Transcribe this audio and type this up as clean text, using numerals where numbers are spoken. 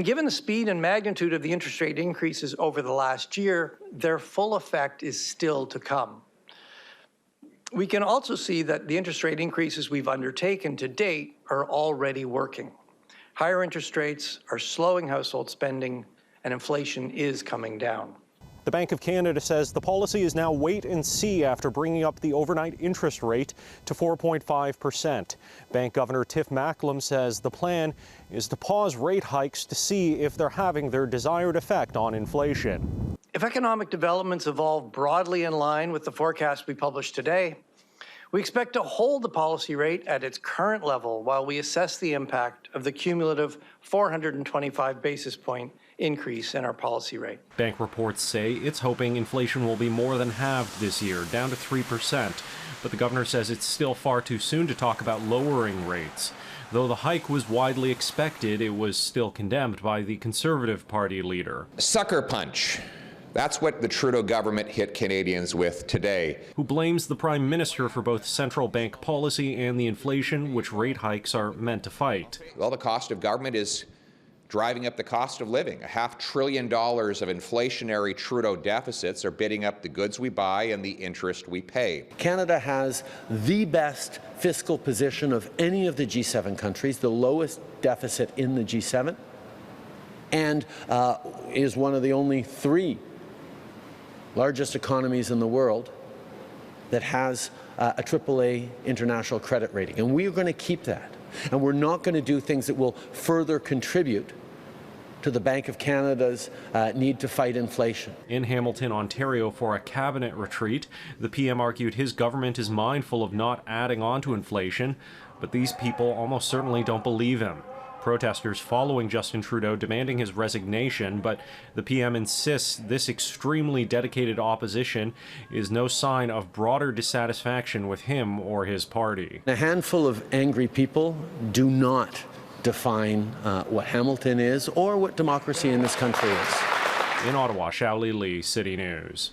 Given the speed and magnitude of the interest rate increases over the last year, their full effect is still to come. We can also see that the interest rate increases we've undertaken to date are already working. Higher interest rates are slowing household spending, and inflation is coming down. The Bank of Canada says the policy is now wait and see after bringing up the overnight interest rate to 4.5%. Bank Governor Tiff Macklem says the plan is to pause rate hikes to see if they're having their desired effect on inflation. If economic developments evolve broadly in line with the forecast we published today, we expect to hold the policy rate at its current level while we assess the impact of the cumulative 425 basis point increase in our policy rate. Bank reports say it's hoping inflation will be more than halved this year, down to 3%. But the governor says it's still far too soon to talk about lowering rates. Though the hike was widely expected, it was still condemned by the Conservative Party leader. Sucker punch. That's what the Trudeau government hit Canadians with today. Who blames the Prime Minister for both central bank policy and the inflation which rate hikes are meant to fight. Well, the cost of government is driving up the cost of living. $500 billion of inflationary Trudeau deficits are bidding up the goods we buy and the interest we pay. Canada has the best fiscal position of any of the G7 countries, the lowest deficit in the G7, and is one of the only 3 largest economies in the world that has a AAA international credit rating. And we are going to keep that. And we're not going to do things that will further contribute to the Bank of Canada's need to fight inflation. In Hamilton, Ontario, for a cabinet retreat, the PM argued his government is mindful of not adding on to inflation, but these people almost certainly don't believe him. Protesters following Justin Trudeau demanding his resignation, but the PM insists this extremely dedicated opposition is no sign of broader dissatisfaction with him or his party. A handful of angry people do not define what Hamilton is or what democracy in this country is. In Ottawa, Xiaoli Li, City News.